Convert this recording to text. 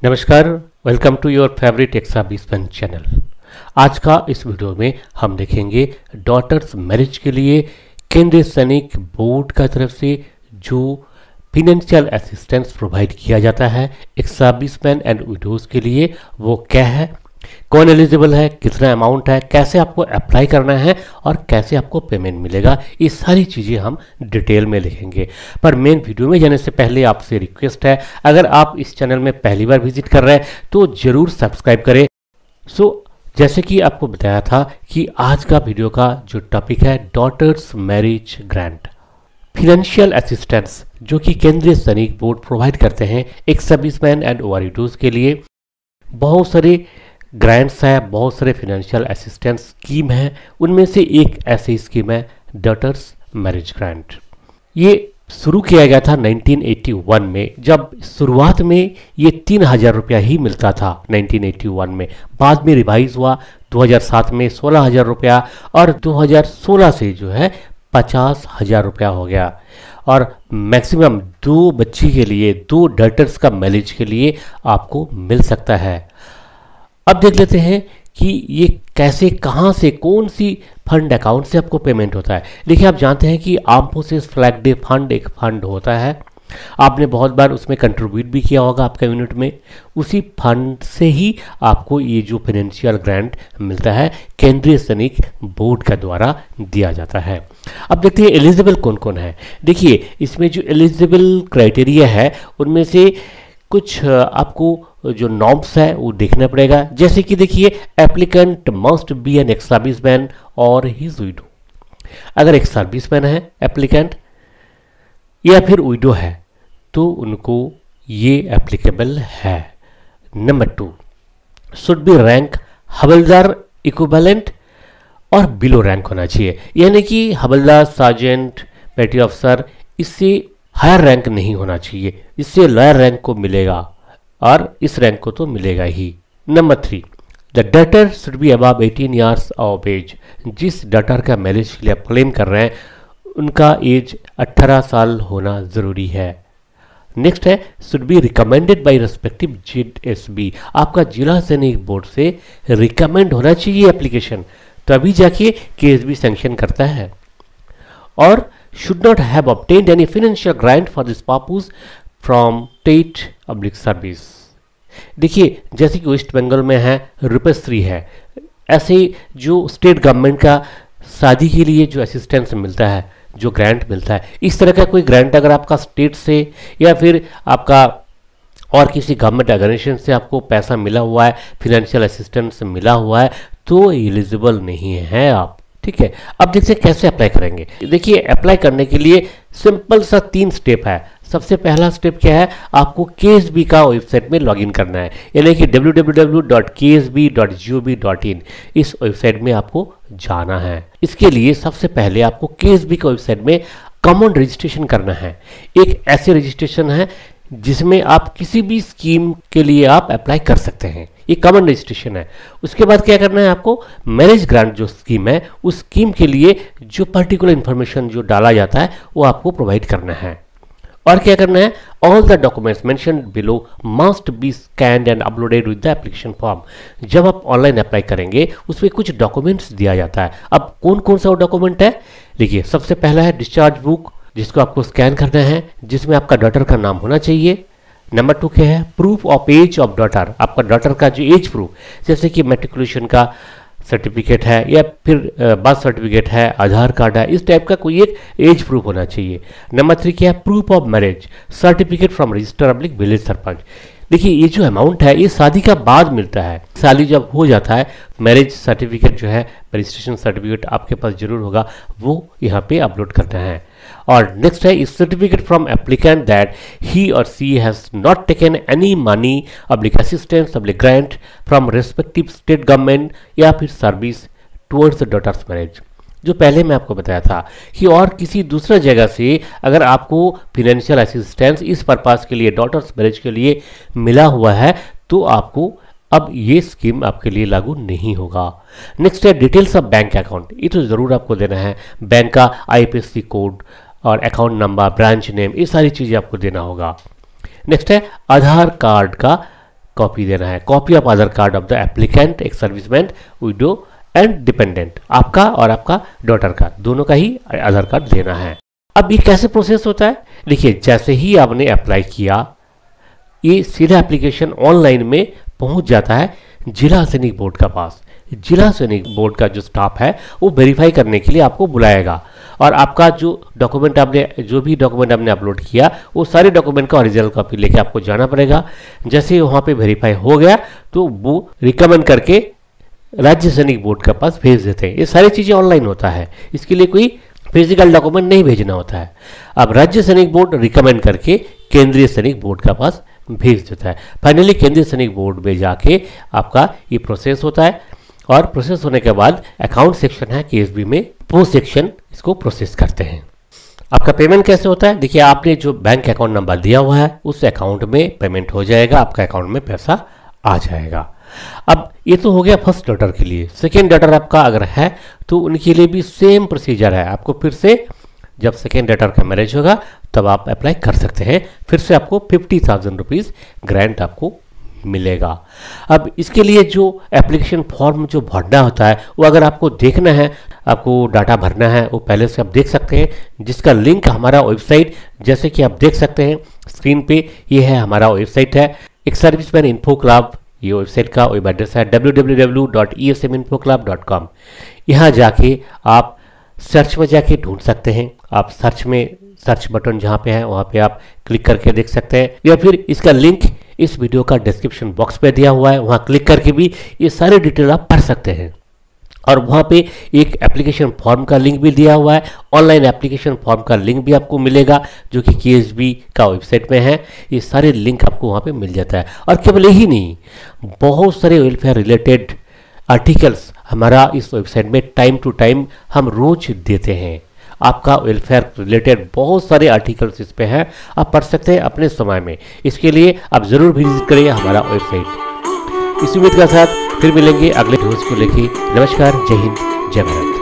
नमस्कार, welcome to your favourite एक्साबिसमेंट channel. आज का इस वीडियो में हम देखेंगे डॉटर्स मैरिज के लिए केंद्रीय सैनिक बोर्ड का तरफ से जो फिनेंशियल असिस्टेंस प्रोवाइड किया जाता है एक्साबिसमेंट एंड विडोज के लिए, वो क्या है, कौन एलिजिबल है, कितना अमाउंट है, कैसे आपको अप्लाई करना है और कैसे आपको पेमेंट मिलेगा, ये सारी चीज़ें हम डिटेल में लिखेंगे। पर मेन वीडियो में जाने से पहले आपसे रिक्वेस्ट है, अगर आप इस चैनल में पहली बार विजिट कर रहे हैं तो ज़रूर सब्सक्राइब करें। जैसे कि आपको बताया था कि आज का वीडियो का जो टॉपिक है daughter's marriage grant, financial assistance जो कि केंद्रीय सैनिक बोर्ड प्रोवाइड करते हैं एक्स-सर्विसमैन एंड ओवरड्यूज के लिए। बहुत सारे ग्रांट्स है, बहुत सारे फिनेंशियल असिस्टेंस स्कीम है, उनमें से एक ऐसी स्कीम है डॉटर्स मैरिज ग्रांट। ये शुरू किया गया था 1981 में, जब शुरुआत में ये 3,000 रुपया ही मिलता था 1981 में। बाद में रिवाइज हुआ 2007 में 16,000 रुपया और 2016 से जो है 50,000 रुपया हो गया। और मैक्सिमम 2 बच्ची के लिए, 2 डॉटर्स का मैरिज के लिए आपको मिल सकता है। अब देख लेते हैं कि ये कैसे, कहाँ से, कौन सी फंड अकाउंट से आपको पेमेंट होता है। देखिए, आप जानते हैं कि arm forces flag day fund एक फंड होता है, आपने बहुत बार उसमें कंट्रीब्यूट भी किया होगा आपका यूनिट में। उसी फंड से ही आपको ये जो फाइनेंशियल ग्रांट मिलता है केंद्रीय सैनिक बोर्ड का द्वारा दिया जाता है। अब देखते हैं एलिजिबल कौन कौन है। देखिए, इसमें जो एलिजिबल क्राइटेरिया है उनमें से कुछ आपको जो नॉर्म्स है वो देखना पड़ेगा। जैसे कि देखिए, applicant must be an ex serviceman और हिज विडो। अगर एक सर्विसमैन है एप्लीकेंट या फिर विडो है तो उनको ये एप्लीकेबल है। Number 2, should be rank havildar equivalent और बिलो रैंक होना चाहिए, यानी कि हवलदार, सार्जेंट, पेटी अफसर, इससे हायर रैंक नहीं होना चाहिए, इससे लोअर रैंक को मिलेगा और इस रैंक को तो मिलेगा ही। Number 3, the daughter should be above 18 years of age. जिस डॉटर का मैरिज के लिए आप क्लेम कर रहे हैं उनका एज 18 साल होना ज़रूरी है। नेक्स्ट है, should be recommended by respective GSB। आपका जिला सैनिक बोर्ड से रिकमेंड होना चाहिए एप्लीकेशन, तभी जाके KSB सैंक्शन करता है। और should not have obtained any financial grant for this purpose from state public service। देखिए, जैसे कि वेस्ट बंगाल में है रूपश्री है, ऐसे जो स्टेट गवर्नमेंट का शादी के लिए जो असिस्टेंस मिलता है, जो ग्रांट मिलता है, इस तरह का कोई ग्रांट अगर आपका स्टेट से या फिर आपका और किसी गवर्नमेंट ऑर्गेनाइजेशन से आपको पैसा मिला हुआ है, फिनेंशियल असिस्टेंस मिला हुआ है, तो एलिजिबल नहीं है आप। ठीक है, अब देखते हैं कैसे अप्लाई करेंगे। देखिए, अप्लाई करने के लिए सिंपल सा 3 स्टेप है। सबसे पहला स्टेप क्या है, आपको KSB का वेबसाइट में लॉगिन करना है, यानी कि www.ksb.gov.in इस वेबसाइट में आपको जाना है। इसके लिए सबसे पहले आपको KSB का वेबसाइट में कॉमन रजिस्ट्रेशन करना है। एक ऐसे रजिस्ट्रेशन है जिसमें आप किसी भी स्कीम के लिए आप अप्लाई कर सकते हैं, ये कॉमन रजिस्ट्रेशन है। उसके बाद क्या करना है, आपको मैरिज ग्रांट जो स्कीम है उस स्कीम के लिए जो पर्टिकुलर इन्फॉर्मेशन जो डाला जाता है वो आपको प्रोवाइड करना है। और क्या करना है, all the documents mentioned below must be scanned and uploaded with the application form. जब आप ऑनलाइन अप्लाई करेंगे उसमें कुछ डॉक्यूमेंट्स दिया जाता है। अब कौन कौन सा वो डॉक्यूमेंट है, देखिए, सबसे पहला है डिस्चार्ज बुक, जिसको आपको स्कैन करना है, जिसमें आपका डॉटर का नाम होना चाहिए। नंबर 2 क्या है, proof of age of daughter, आपका डॉटर का जो एज प्रूफ, जैसे कि मैट्रिकुलेशन का सर्टिफिकेट है या फिर बर्थ सर्टिफिकेट है, आधार कार्ड है, इस टाइप का कोई एक एज प्रूफ होना चाहिए। नंबर 3 क्या है, proof of marriage certificate from register public village sarpanch. देखिए, ये जो अमाउंट है ये शादी का बाद मिलता है, शादी जब हो जाता है मैरिज सर्टिफिकेट जो है, रजिस्ट्रेशन सर्टिफिकेट आपके पास जरूर होगा, वो यहाँ पे अपलोड करना है। और नेक्स्ट है, इस certificate from applicant that he और she has not taken any money public assistance public grant from respective state government या फिर service towards the daughter's marriage. जो पहले मैं आपको बताया था कि और किसी दूसरा जगह से अगर आपको फिनेंशियल असिस्टेंस इस पर्पस के लिए, डॉटर्स मैरिज के लिए मिला हुआ है, तो आपको अब ये स्कीम आपके लिए लागू नहीं होगा। नेक्स्ट है डिटेल्स ऑफ बैंक अकाउंट, ये तो ज़रूर आपको देना है, बैंक का IFSC कोड और अकाउंट नंबर, ब्रांच नेम, ये सारी चीज़ें आपको देना होगा। नेक्स्ट है आधार कार्ड का कॉपी देना है, copy of Aadhaar card of the applicant, एक सर्विसमैन, विडो एंड डिपेंडेंट, आपका और आपका डॉटर का, दोनों का ही आधार कार्ड देना है। अब ये कैसे प्रोसेस होता है? देखिए, जैसे ही आपने अप्लाई किया, ये सीधा एप्लीकेशन ऑनलाइन में पहुंच जाता है जिला सैनिक बोर्ड का पास। जिला सैनिक बोर्ड का जो स्टाफ है वो वेरीफाई करने के लिए आपको बुलाएगा, और आपका जो डॉक्यूमेंट भी डॉक्यूमेंट आपने अपलोड किया, वो सारे डॉक्यूमेंट का ओरिजिनल कॉपी लेके आपको जाना पड़ेगा। जैसे ही वहाँ पे वेरीफाई हो गया तो वो रिकमेंड करके राज्य सैनिक बोर्ड के पास भेज देते हैं। ये सारी चीज़ें ऑनलाइन होता है, इसके लिए कोई फिजिकल डॉक्यूमेंट नहीं भेजना होता है। अब राज्य सैनिक बोर्ड रिकमेंड करके केंद्रीय सैनिक बोर्ड के पास भेज देता है। फाइनली केंद्रीय सैनिक बोर्ड में जाके आपका ये प्रोसेस होता है, और प्रोसेस होने के बाद अकाउंट सेक्शन है केएसबी में, वो सेक्शन इसको प्रोसेस करते हैं। आपका पेमेंट कैसे होता है? देखिए, आपने जो बैंक अकाउंट नंबर दिया हुआ है उस अकाउंट में पेमेंट हो जाएगा, आपका अकाउंट में पैसा आ जाएगा। अब ये तो हो गया फर्स्ट डॉटर के लिए। सेकेंड डॉटर आपका अगर है तो उनके लिए भी सेम प्रोसीजर है। आपको फिर से जब सेकेंड डॉटर का मैरिज होगा तब आप अप्लाई कर सकते हैं, फिर से आपको 50,000 रुपीज़ ग्रांट आपको मिलेगा। अब इसके लिए जो एप्लीकेशन फॉर्म जो भरना होता है, वो अगर आपको देखना है, आपको डाटा भरना है, वो पहले से आप देख सकते हैं, जिसका लिंक हमारा वेबसाइट, जैसे कि आप देख सकते हैं स्क्रीन पे, ये है हमारा वेबसाइट है, एक सर्विसमैन इन्फो क्लब, ये वेबसाइट का वेब एड्रेस है www.esminfoclub.com। यहाँ जाके आप सर्च में जाके ढूंढ सकते हैं। आप सर्च बटन जहाँ पे है वहाँ पे आप क्लिक करके देख सकते हैं, या फिर इसका लिंक इस वीडियो का डिस्क्रिप्शन बॉक्स पे दिया हुआ है, वहाँ क्लिक करके भी ये सारे डिटेल आप पढ़ सकते हैं। और वहाँ पे एक एप्लीकेशन फॉर्म का लिंक भी दिया हुआ है, ऑनलाइन एप्लीकेशन फॉर्म का लिंक भी आपको मिलेगा जो कि केएसबी का वेबसाइट में है। ये सारे लिंक आपको वहाँ पे मिल जाता है। और केवल यही नहीं, बहुत सारे वेलफेयर रिलेटेड आर्टिकल्स हमारा इस वेबसाइट में टाइम टू टाइम हम रोज देते हैं। आपका वेलफेयर रिलेटेड बहुत सारे आर्टिकल्स इस पे हैं, आप पढ़ सकते हैं अपने समय में। इसके लिए आप ज़रूर विजिट करिए हमारा वेबसाइट। इस उम्मीद के साथ फिर मिलेंगे अगले न्यूज़ को लेकर। नमस्कार, जय हिंद, जय भारत।